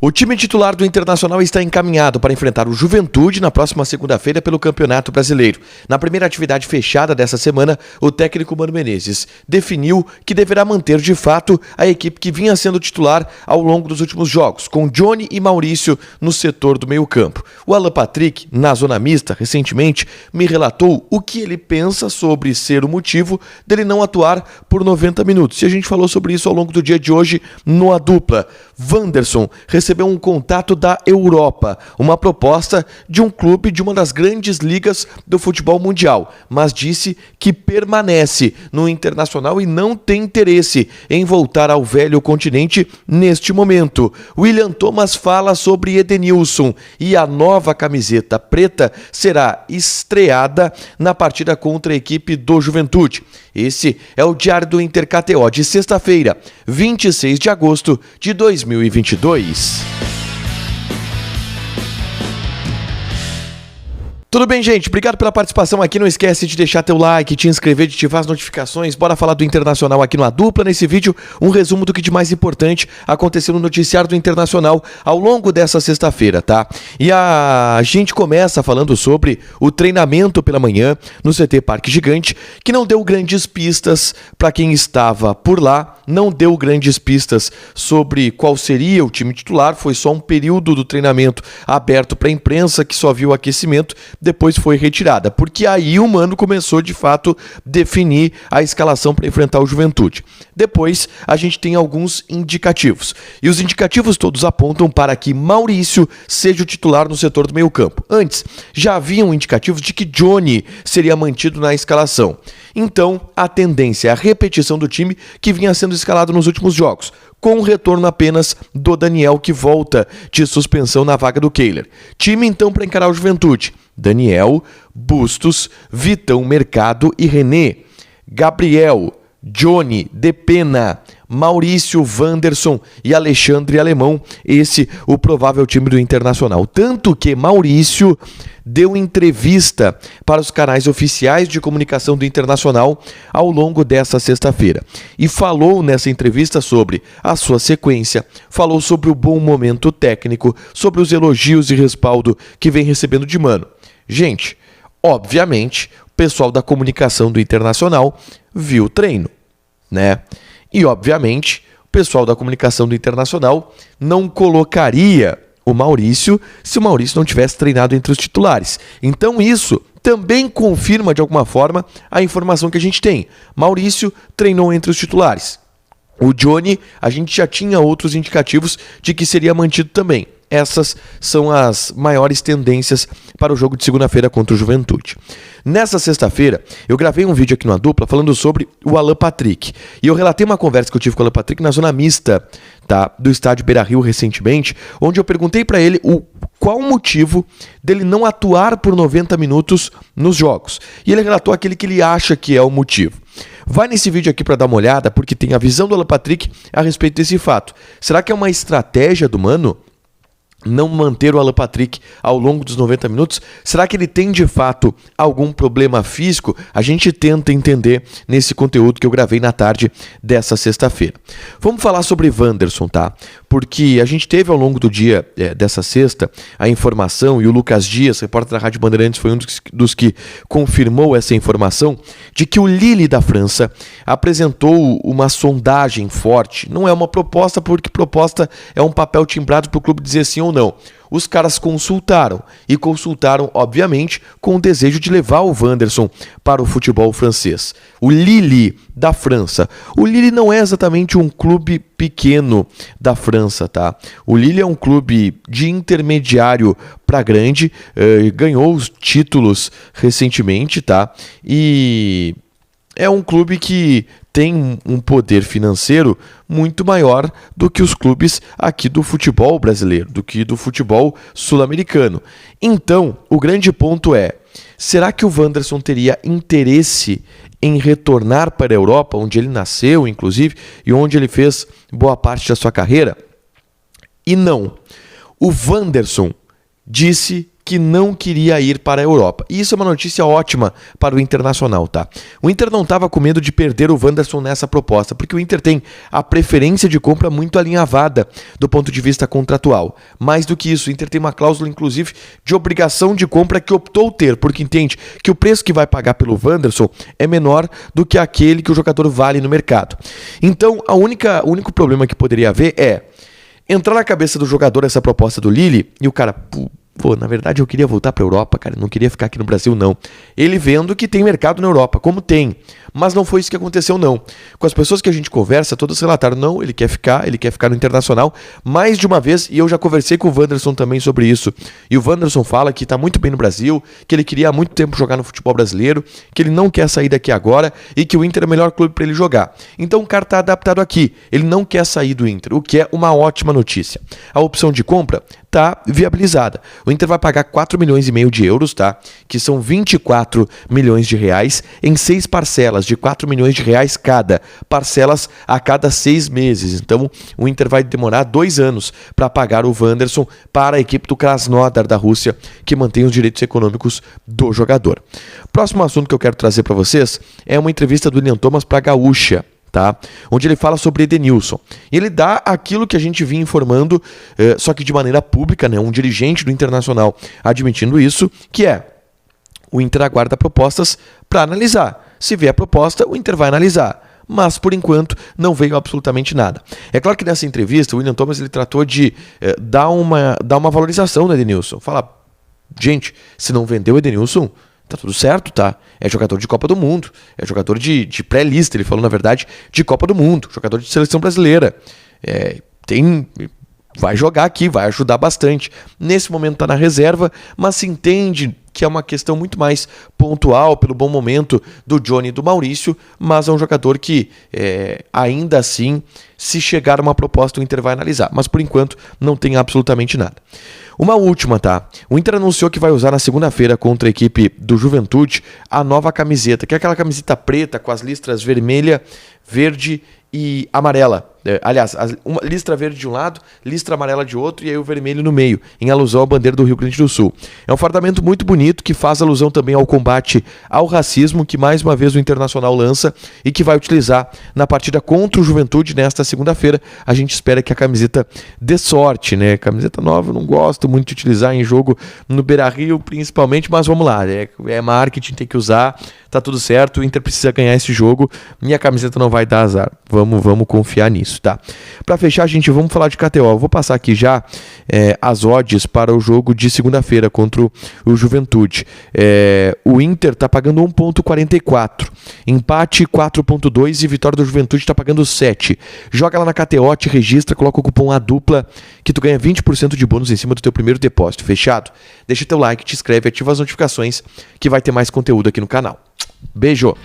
O time titular do Internacional está encaminhado para enfrentar o Juventude na próxima segunda-feira pelo Campeonato Brasileiro. Na primeira atividade fechada dessa semana, o técnico Mano Menezes definiu que deverá manter de fato a equipe que vinha sendo titular ao longo dos últimos jogos, com Johnny e Maurício no setor do meio-campo. O Alan Patrick, na zona mista, recentemente, me relatou o que ele pensa sobre ser o motivo dele não atuar por 90 minutos. E a gente falou sobre isso ao longo do dia de hoje no A Dupla. Wanderson recebeu um contato da Europa, uma proposta de um clube de uma das grandes ligas do futebol mundial, mas disse que permanece no Internacional e não tem interesse em voltar ao velho continente neste momento. William Thomas fala sobre Edenilson e a nova camiseta preta será estreada na partida contra a equipe do Juventude. Esse é o Diário do Inter KTO de sexta-feira, 26 de agosto de 2022. Tudo bem, gente? Obrigado pela participação aqui. Não esquece de deixar teu like, te inscrever, de ativar as notificações. Bora falar do Internacional aqui no A Dupla. Nesse vídeo, um resumo do que de mais importante aconteceu no noticiário do Internacional ao longo dessa sexta-feira, tá? E a gente começa falando sobre o treinamento pela manhã no CT Parque Gigante, que não deu grandes pistas para quem estava por lá, não deu grandes pistas sobre qual seria o time titular. Foi só um período do treinamento aberto para a imprensa, que só viu o aquecimento, depois foi retirada, porque aí o Mano começou de fato definir a escalação para enfrentar o Juventude. Depois a gente tem alguns indicativos, e os indicativos todos apontam para que Maurício seja o titular no setor do meio campo. Antes, já haviam indicativos de que Johnny seria mantido na escalação. Então, a tendência é a repetição do time que vinha sendo escalado nos últimos jogos, com o retorno apenas do Daniel, que volta de suspensão na vaga do Kehler. Time então para encarar o Juventude: Daniel, Bustos, Vitão Mercado e René, Gabriel, Johnny, Depena, Maurício, Wanderson e Alexandre Alemão. Esse o provável time do Internacional. Tanto que Maurício deu entrevista para os canais oficiais de comunicação do Internacional ao longo dessa sexta-feira. E falou nessa entrevista sobre a sua sequência, falou sobre o bom momento técnico, sobre os elogios e respaldo que vem recebendo de Mano. Gente, obviamente, o pessoal da comunicação do Internacional viu o treino, né? E, obviamente, o pessoal da comunicação do Internacional não colocaria o Maurício se o Maurício não tivesse treinado entre os titulares. Então isso também confirma de alguma forma a informação que a gente tem. Maurício treinou entre os titulares. O Johnny, a gente já tinha outros indicativos de que seria mantido também. Essas são as maiores tendências para o jogo de segunda-feira contra o Juventude. Nessa sexta-feira, eu gravei um vídeo aqui no A Dupla falando sobre o Alan Patrick. E eu relatei uma conversa que eu tive com o Alan Patrick na zona mista, tá, do estádio Beira-Rio recentemente, onde eu perguntei para ele qual o motivo dele não atuar por 90 minutos nos jogos. E ele relatou aquele que ele acha que é o motivo. Vai nesse vídeo aqui para dar uma olhada, porque tem a visão do Alan Patrick a respeito desse fato. Será que é uma estratégia do Mano não manter o Alan Patrick ao longo dos 90 minutos? Será que ele tem de fato algum problema físico? A gente tenta entender nesse conteúdo que eu gravei na tarde dessa sexta-feira. Vamos falar sobre Wanderson, tá? Porque a gente teve ao longo do dia dessa sexta a informação, e o Lucas Dias, repórter da Rádio Bandeirantes, foi um dos que confirmou essa informação, de que o Lille da França apresentou uma sondagem forte. Não é uma proposta, porque proposta é um papel timbrado para o clube dizer sim ou não. Os caras consultaram, e consultaram, obviamente, com o desejo de levar o Wanderson para o futebol francês. O Lille da França. O Lille não é exatamente um clube pequeno da França, tá? O Lille é um clube de intermediário para grande, ganhou os títulos recentemente, tá? E é um clube que tem um poder financeiro muito maior do que os clubes aqui do futebol brasileiro, do que do futebol sul-americano. Então, o grande ponto é: será que o Wanderson teria interesse em retornar para a Europa, onde ele nasceu, inclusive, e onde ele fez boa parte da sua carreira? E não. O Wanderson disse que não queria ir para a Europa. E isso é uma notícia ótima para o Internacional, tá? O Inter não estava com medo de perder o Wanderson nessa proposta, porque o Inter tem a preferência de compra muito alinhavada do ponto de vista contratual. Mais do que isso, o Inter tem uma cláusula, inclusive, de obrigação de compra que optou ter, porque entende que o preço que vai pagar pelo Wanderson é menor do que aquele que o jogador vale no mercado. Então, o único problema que poderia haver é entrar na cabeça do jogador essa proposta do Lille e o cara... Pô, na verdade eu queria voltar pra Europa, cara, não queria ficar aqui no Brasil, não. Ele vendo que tem mercado na Europa, como tem, mas não foi isso que aconteceu, não. Com as pessoas que a gente conversa, todas relataram, não, ele quer ficar no Internacional, mais de uma vez, e eu já conversei com o Wanderson também sobre isso. E o Wanderson fala que tá muito bem no Brasil, que ele queria há muito tempo jogar no futebol brasileiro, que ele não quer sair daqui agora e que o Inter é o melhor clube pra ele jogar. Então o cara tá adaptado aqui, ele não quer sair do Inter, o que é uma ótima notícia. A opção de compra tá viabilizada. O Inter vai pagar 4,5 milhões de euros, tá? Que são 24 milhões de reais em 6 parcelas de 4 milhões de reais cada, parcelas a cada 6 meses. Então, o Inter vai demorar 2 anos para pagar o Wanderson para a equipe do Krasnodar da Rússia, que mantém os direitos econômicos do jogador. Próximo assunto que eu quero trazer para vocês é uma entrevista do William Thomas para a Gaúcha. Tá? Onde ele fala sobre Edenilson. Ele dá aquilo que a gente vinha informando, só que de maneira pública, né? Um dirigente do Internacional admitindo isso, que é o Inter aguarda propostas para analisar. Se vier a proposta, o Inter vai analisar. Mas, por enquanto, não veio absolutamente nada. É claro que nessa entrevista, o William Thomas ele tratou de dar uma valorização no Edenilson. Falar, gente, se não vendeu o Edenilson... tá tudo certo, tá? É jogador de Copa do Mundo, é jogador de pré-lista, ele falou, na verdade, de Copa do Mundo, jogador de seleção brasileira. Vai jogar aqui, vai ajudar bastante. Nesse momento tá na reserva, mas se entende que é uma questão muito mais pontual pelo bom momento do Johnny e do Maurício, mas é um jogador que ainda assim, se chegar uma proposta, o Inter vai analisar. Mas por enquanto não tem absolutamente nada. Uma última, tá? O Inter anunciou que vai usar na segunda-feira contra a equipe do Juventude a nova camiseta, que é aquela camiseta preta com as listras vermelha, verde e amarela. Aliás, uma listra verde de um lado, listra amarela de outro e aí o vermelho no meio, em alusão à bandeira do Rio Grande do Sul. É um fardamento muito bonito que faz alusão também ao combate ao racismo que mais uma vez o Internacional lança e que vai utilizar na partida contra o Juventude nesta segunda-feira. A gente espera que a camiseta dê sorte, né? Camiseta nova eu não gosto muito de utilizar em jogo no Beira-Rio principalmente, mas vamos lá, é marketing, tem que usar, tá tudo certo, o Inter precisa ganhar esse jogo e a camiseta não vai dar azar. Vamos confiar nisso. Tá. Para fechar, gente, vamos falar de KTO. Eu vou passar aqui já as odds para o jogo de segunda-feira contra o Juventude. O Inter está pagando 1,44, empate 4,2 e vitória do Juventude está pagando 7. Joga lá na KTO, te registra, coloca o cupom ADUPLA que tu ganha 20% de bônus em cima do teu primeiro depósito. Fechado? Deixa teu like, te inscreve, ativa as notificações que vai ter mais conteúdo aqui no canal. Beijo!